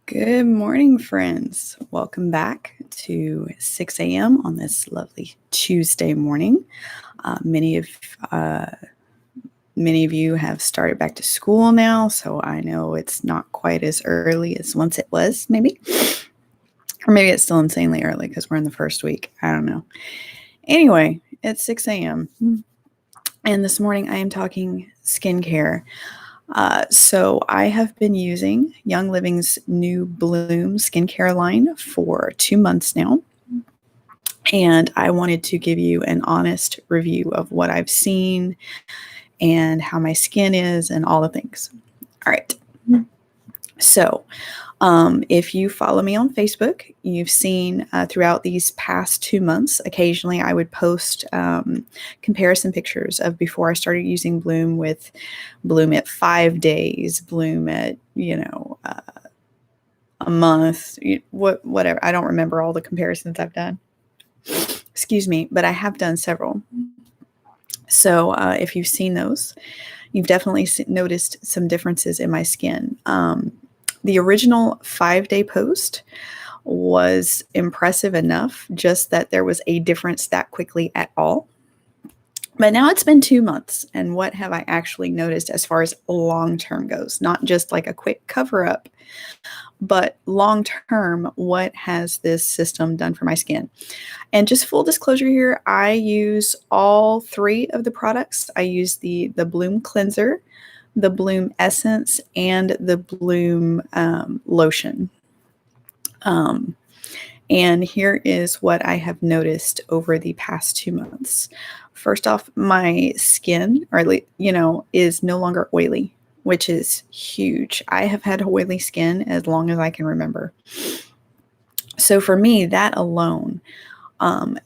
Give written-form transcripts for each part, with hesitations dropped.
Good morning, friends. Welcome back to 6 a.m. on this lovely Tuesday morning. Uh, many of uh, many of you have started back to school now, so I know it's not quite as early as once it was, maybe, or maybe it's still insanely early because we're in the first week. I don't know. Anyway, it's 6 a.m. and this morning I am talking skincare. So I have been using Young Living's new Bloom skincare line for 2 months now. And I wanted to give you an honest review of what I've seen and how my skin is and all the things. All right. So, if you follow me on Facebook, you've seen throughout these past 2 months, occasionally I would post comparison pictures of before I started using Bloom with Bloom at 5 days, Bloom at, a month, whatever. I don't remember all the comparisons I've done. Excuse me, but I have done several. So if you've seen those, you've definitely noticed some differences in my skin. The original 5-day post was impressive enough, just that there was a difference that quickly at all. But now it's been 2 months, and what have I actually noticed as far as long-term goes? Not just like a quick cover-up, but long-term, what has this system done for my skin? And just full disclosure here, I use all 3 of the products. I use the Bloom Cleanser, the Bloom Essence, and the Bloom Lotion. And here is what I have noticed over the past 2 months. First off, my skin, is no longer oily, which is huge. I have had oily skin as long as I can remember. So for me, that alone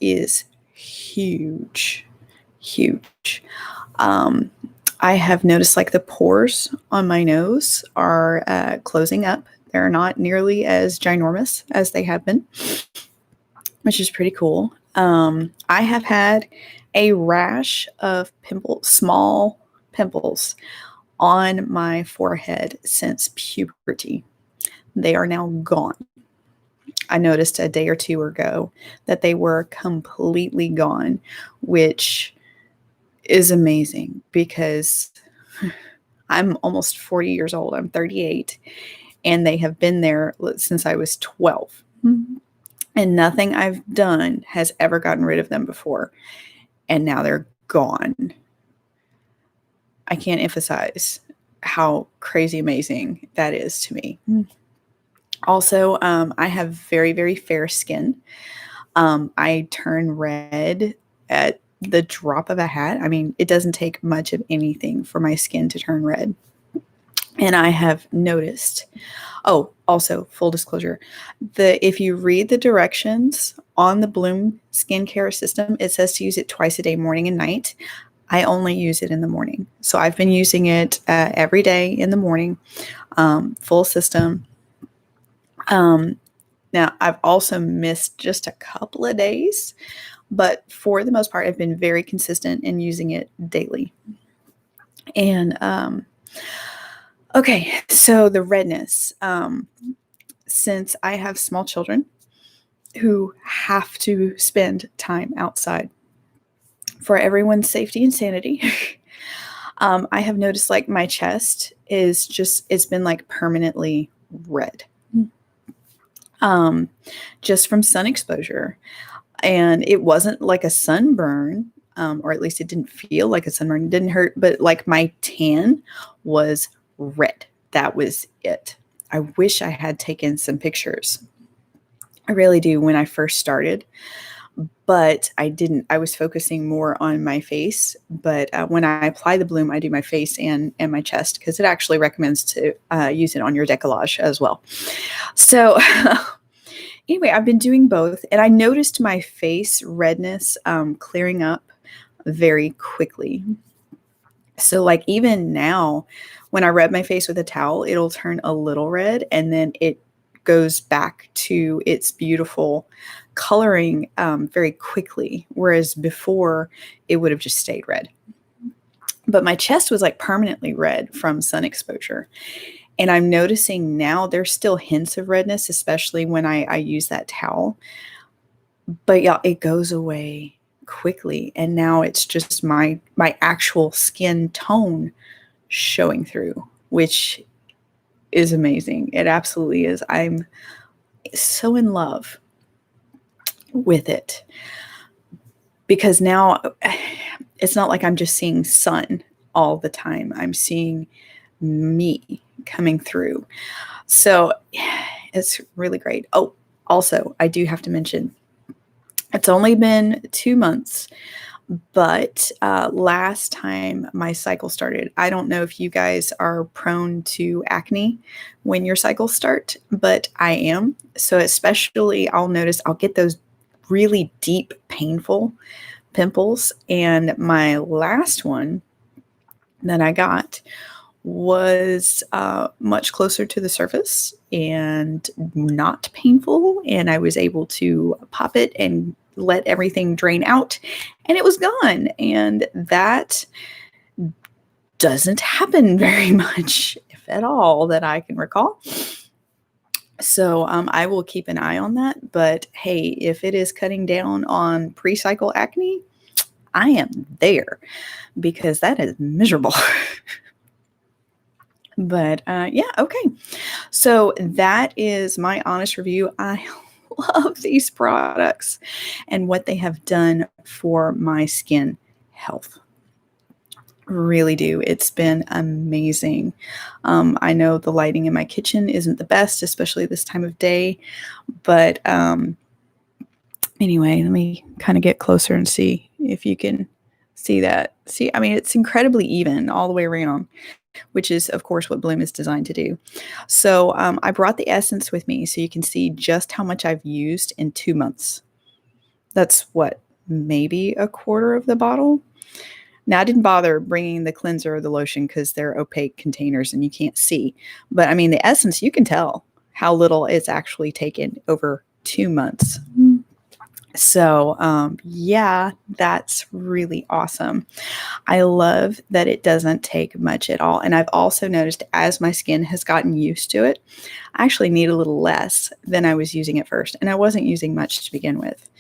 is huge, huge. I have noticed like the pores on my nose are closing up. They're not nearly as ginormous as they have been, which is pretty cool. I have had a rash of small pimples on my forehead since puberty. They are now gone. I noticed a day or two ago that they were completely gone, which is amazing because I'm almost 40 years old. I'm 38, and they have been there since I was 12. And nothing I've done has ever gotten rid of them before. And now they're gone. I can't emphasize how crazy amazing that is to me. Also, I have very, very fair skin. I turn red at the drop of a hat. I mean, it doesn't take much of anything for my skin to turn red. And I have noticed, also full disclosure, if you read the directions on the Bloom skincare system, it says to use it twice a day, morning and night. I only use it in the morning. So I've been using it every day in the morning, full system. Now, I've also missed just a couple of days, but for the most part, I've been very consistent in using it daily. And okay, so the redness. Since I have small children who have to spend time outside for everyone's safety and sanity, I have noticed like my chest it's been like permanently red. Just from sun exposure. And it wasn't like a sunburn, or at least it didn't feel like a sunburn. It didn't hurt, but like my tan was red. That was it. I wish I had taken some pictures. I really do when I first started, but I didn't. I was focusing more on my face. But when I apply the Bloom, I do my face and my chest because it actually recommends to use it on your décolletage as well. So anyway, I've been doing both, and I noticed my face redness clearing up very quickly. So like even now, when I rub my face with a towel, it'll turn a little red, and then it goes back to its beautiful coloring very quickly, whereas before it would have just stayed red. But my chest was like permanently red from sun exposure. And I'm noticing now there's still hints of redness, especially when I use that towel. But yeah, it goes away quickly. And now it's just my actual skin tone showing through, which is amazing. It absolutely is. I'm so in love with it because now it's not like I'm just seeing sun all the time. I'm seeing me coming through. So it's really great. Oh, also, I do have to mention it's only been 2 months, but last time my cycle started, I don't know if you guys are prone to acne when your cycles start, but I am. So, especially, I'll notice I'll get those really deep, painful pimples. And my last one that I got was much closer to the surface and not painful. And I was able to pop it and let everything drain out, and it was gone. And that doesn't happen very much, if at all, that I can recall. So I will keep an eye on that. But hey, if it is cutting down on pre-cycle acne, I am there because that is miserable. But yeah, okay. So that is my honest review. I love these products and what they have done for my skin health. Really do. It's been amazing. I know the lighting in my kitchen isn't the best, especially this time of day. But anyway, let me kind of get closer and see if you can see that. See, I mean, it's incredibly even all the way around, which is, of course, what Bloom is designed to do. So I brought the essence with me so you can see just how much I've used in 2 months. That's what, maybe a quarter of the bottle? Now, I didn't bother bringing the cleanser or the lotion because they're opaque containers and you can't see. But I mean, the essence, you can tell how little it's actually taken over 2 months. So, yeah, that's really awesome. I love that it doesn't take much at all. And I've also noticed as my skin has gotten used to it, I actually need a little less than I was using at first. And I wasn't using much to begin with.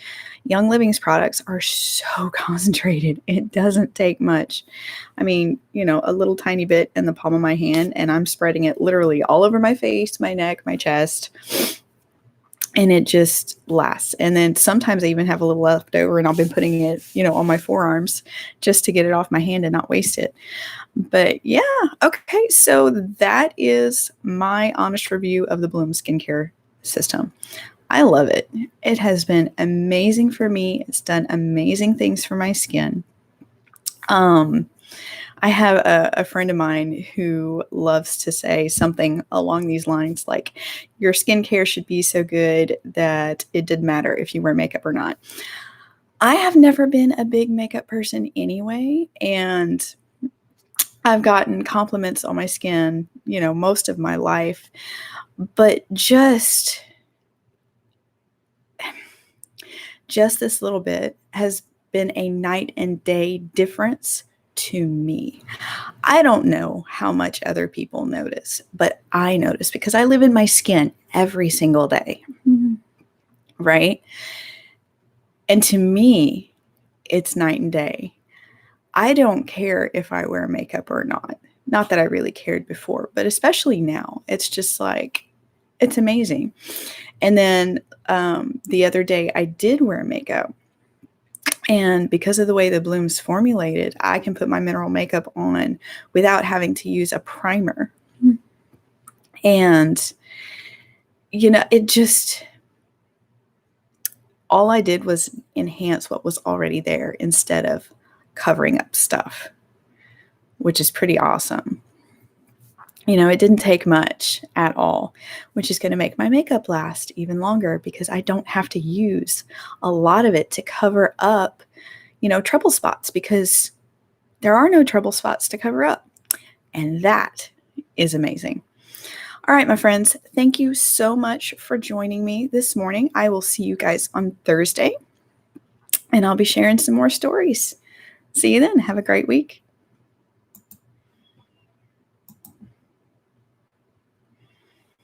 Young Living's products are so concentrated. It doesn't take much. I mean, a little tiny bit in the palm of my hand, and I'm spreading it literally all over my face, my neck, my chest. And it just lasts. And then sometimes I even have a little left over and I've been putting it, on my forearms just to get it off my hand and not waste it. But yeah, okay. So that is my honest review of the Bloom skincare system. I love it. It has been amazing for me. It's done amazing things for my skin. I have a friend of mine who loves to say something along these lines like, your skincare should be so good that it didn't matter if you wear makeup or not. I have never been a big makeup person anyway, and I've gotten compliments on my skin, most of my life, but just this little bit has been a night and day difference to me. I don't know how much other people notice, but I notice because I live in my skin every single day. Right? And to me, it's night and day. I don't care if I wear makeup or not. Not that I really cared before, but especially now, it's just like, it's amazing. And then the other day I did wear makeup. And because of the way the Bloom's formulated, I can put my mineral makeup on without having to use a primer. And, it just, all I did was enhance what was already there instead of covering up stuff, which is pretty awesome. It didn't take much at all, which is going to make my makeup last even longer because I don't have to use a lot of it to cover up, trouble spots, because there are no trouble spots to cover up. And that is amazing. All right, my friends, thank you so much for joining me this morning. I will see you guys on Thursday, and I'll be sharing some more stories. See you then. Have a great week.